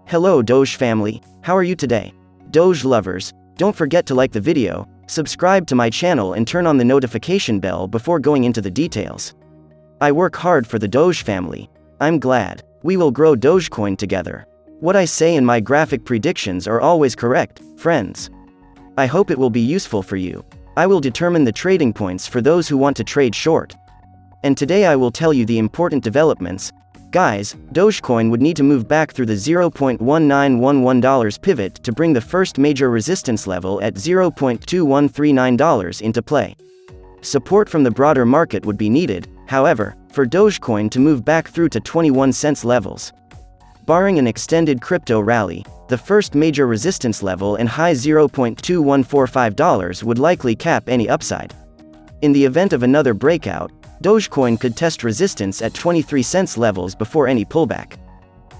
Hello Doge family, how are you today? Doge lovers, don't forget to like the video, subscribe to my channel and turn on the notification bell before going into the details. I work hard for the Doge family. I'm glad. We will grow Dogecoin together. What I say in my graphic predictions are always correct, friends. I hope it will be useful for you. I will determine the trading points for those who want to trade short. And today I will tell you the important developments. Guys, Dogecoin would need to move back through the $0.1911 pivot to bring the first major resistance level at $0.2139 into play. Support from the broader market would be needed, however, for Dogecoin to move back through to 21 cents levels. Barring an extended crypto rally, the first major resistance level and high $0.2145 would likely cap any upside. In the event of another breakout, Dogecoin could test resistance at 23 cents levels before any pullback.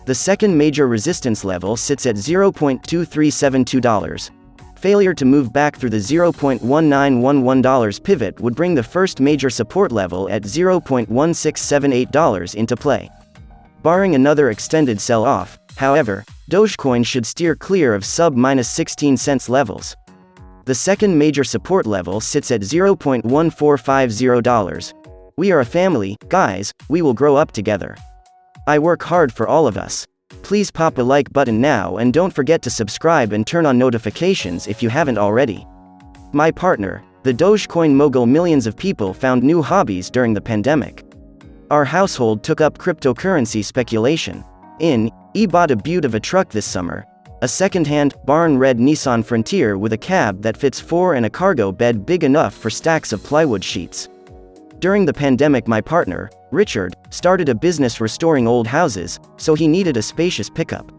The second major resistance level sits at $0.2372. Failure to move back through the $0.1911 pivot would bring the first major support level at $0.1678 into play. Barring another extended sell-off, however, Dogecoin should steer clear of sub-16 cents levels. The second major support level sits at $0.1450. We are a family, guys, we will grow up together. I work hard for all of us. Please pop a like button now and don't forget to subscribe and turn on notifications if you haven't already. My partner, the Dogecoin mogul. Millions of people found new hobbies during the pandemic. Our household took up cryptocurrency speculation. He bought a beaut of a truck this summer. A second-hand, barn-red Nissan Frontier with a cab that fits 4 and a cargo bed big enough for stacks of plywood sheets. During the pandemic, my partner, Richard, started a business restoring old houses, so he needed a spacious pickup.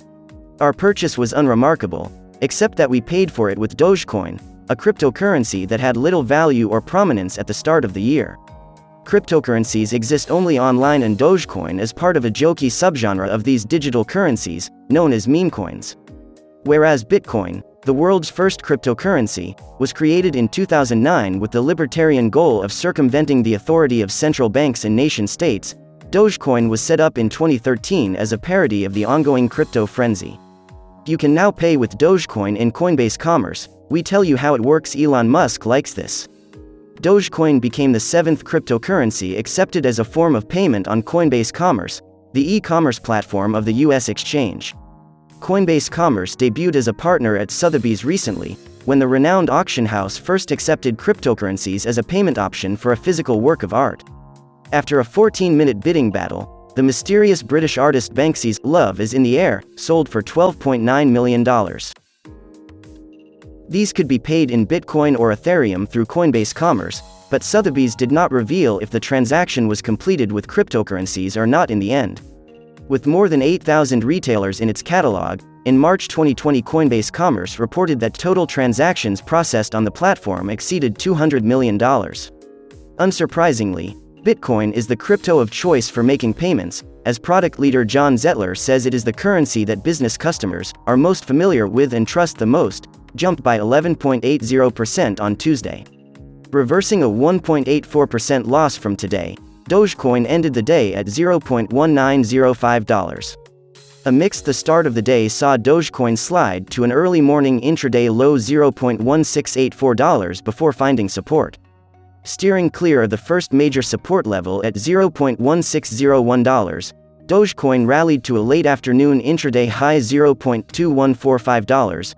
Our purchase was unremarkable, except that we paid for it with Dogecoin, a cryptocurrency that had little value or prominence at the start of the year. Cryptocurrencies exist only online, and Dogecoin is part of a jokey subgenre of these digital currencies, known as meme coins. Whereas Bitcoin, the world's first cryptocurrency, was created in 2009 with the libertarian goal of circumventing the authority of central banks and nation-states, Dogecoin was set up in 2013 as a parody of the ongoing crypto frenzy. You can now pay with Dogecoin in Coinbase Commerce. We tell you how it works. Elon Musk likes this. Dogecoin became the 7th cryptocurrency accepted as a form of payment on Coinbase Commerce, the e-commerce platform of the US exchange. Coinbase Commerce debuted as a partner at Sotheby's recently, when the renowned auction house first accepted cryptocurrencies as a payment option for a physical work of art. After a 14-minute bidding battle, the mysterious British artist Banksy's "Love Is in the Air" sold for $12.9 million. These could be paid in Bitcoin or Ethereum through Coinbase Commerce, but Sotheby's did not reveal if the transaction was completed with cryptocurrencies or not in the end. With more than 8,000 retailers in its catalog, in March 2020 Coinbase Commerce reported that total transactions processed on the platform exceeded $200 million. Unsurprisingly, Bitcoin is the crypto of choice for making payments, as product leader John Zettler says it is the currency that business customers are most familiar with and trust the most, jumped by 11.80% on Tuesday. Reversing a 1.84% loss from today, Dogecoin ended the day at $0.1905. Amidst the start of the day saw Dogecoin slide to an early morning intraday low $0.1684 before finding support. Steering clear of the first major support level at $0.1601, Dogecoin rallied to a late afternoon intraday high $0.2145.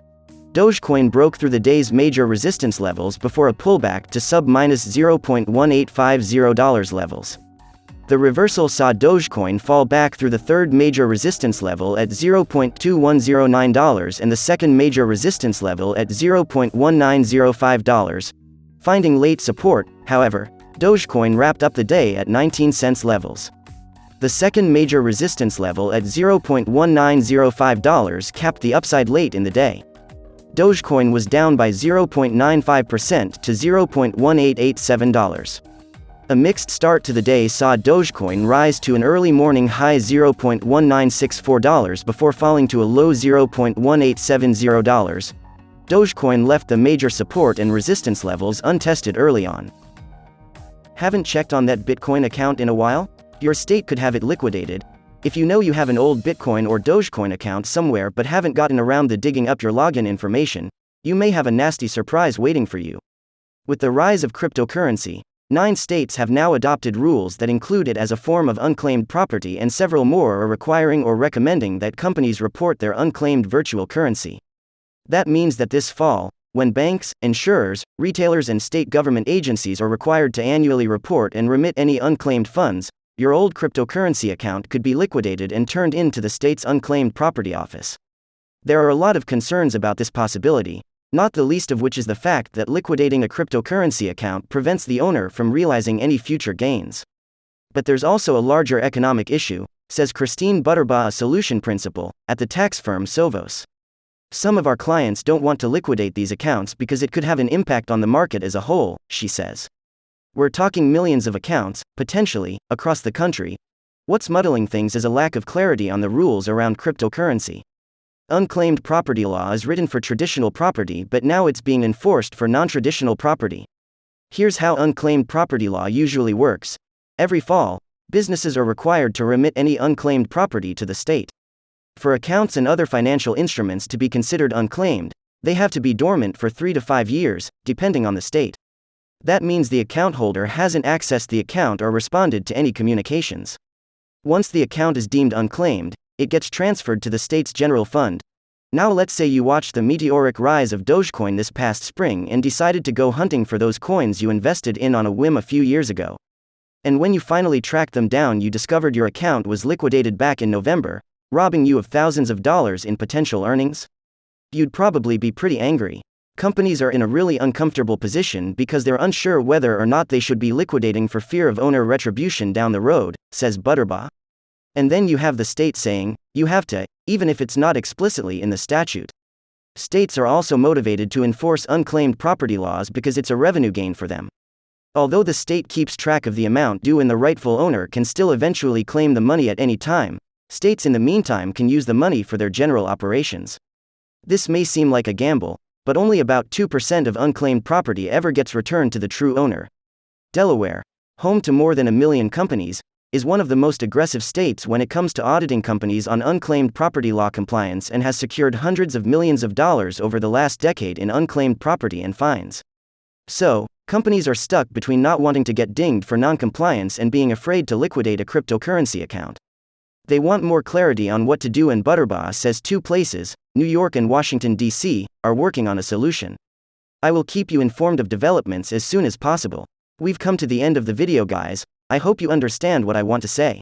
Dogecoin broke through the day's major resistance levels before a pullback to sub-$0.1850 levels. The reversal saw Dogecoin fall back through the third major resistance level at $0.2109 and the second major resistance level at $0.1905. Finding late support, however, Dogecoin wrapped up the day at 19 cents levels. The second major resistance level at $0.1905 capped the upside late in the day. Dogecoin was down by 0.95% to $0.1887. A mixed start to the day saw Dogecoin rise to an early morning high $0.1964 before falling to a low $0.1870. Dogecoin left the major support and resistance levels untested early on. Haven't checked on that Bitcoin account in a while? Your state could have it liquidated. If you know you have an old Bitcoin or Dogecoin account somewhere but haven't gotten around to digging up your login information, you may have a nasty surprise waiting for you. With the rise of cryptocurrency, 9 states have now adopted rules that include it as a form of unclaimed property, and several more are requiring or recommending that companies report their unclaimed virtual currency. That means that this fall, when banks, insurers, retailers, and state government agencies are required to annually report and remit any unclaimed funds, your old cryptocurrency account could be liquidated and turned into the state's unclaimed property office. There are a lot of concerns about this possibility, not the least of which is the fact that liquidating a cryptocurrency account prevents the owner from realizing any future gains. But there's also a larger economic issue, says Christine Butterbaugh, a solution principal at the tax firm Sovos. Some of our clients don't want to liquidate these accounts because it could have an impact on the market as a whole, she says. We're talking millions of accounts, potentially, across the country. What's muddling things is a lack of clarity on the rules around cryptocurrency. Unclaimed property law is written for traditional property, but now it's being enforced for non-traditional property. Here's how unclaimed property law usually works. Every fall, businesses are required to remit any unclaimed property to the state. For accounts and other financial instruments to be considered unclaimed, they have to be dormant for 3 to 5 years, depending on the state. That means the account holder hasn't accessed the account or responded to any communications. Once the account is deemed unclaimed, it gets transferred to the state's general fund. Now let's say you watched the meteoric rise of Dogecoin this past spring and decided to go hunting for those coins you invested in on a whim a few years ago. And when you finally tracked them down, you discovered your account was liquidated back in November, robbing you of thousands of dollars in potential earnings? You'd probably be pretty angry. Companies are in a really uncomfortable position because they're unsure whether or not they should be liquidating for fear of owner retribution down the road, says Butterbaugh. And then you have the state saying, you have to, even if it's not explicitly in the statute. States are also motivated to enforce unclaimed property laws because it's a revenue gain for them. Although the state keeps track of the amount due and the rightful owner can still eventually claim the money at any time, states in the meantime can use the money for their general operations. This may seem like a gamble, but only about 2% of unclaimed property ever gets returned to the true owner. Delaware, home to more than 1 million companies, is one of the most aggressive states when it comes to auditing companies on unclaimed property law compliance and has secured hundreds of millions of dollars over the last decade in unclaimed property and fines. So, companies are stuck between not wanting to get dinged for non-compliance and being afraid to liquidate a cryptocurrency account. They want more clarity on what to do, and Butterbaugh says 2 places, New York and Washington, D.C., are working on a solution. I will keep you informed of developments as soon as possible. We've come to the end of the video, guys. I hope you understand what I want to say.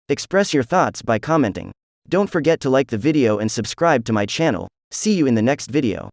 Express your thoughts by commenting. Don't forget to like the video and subscribe to my channel. See you in the next video.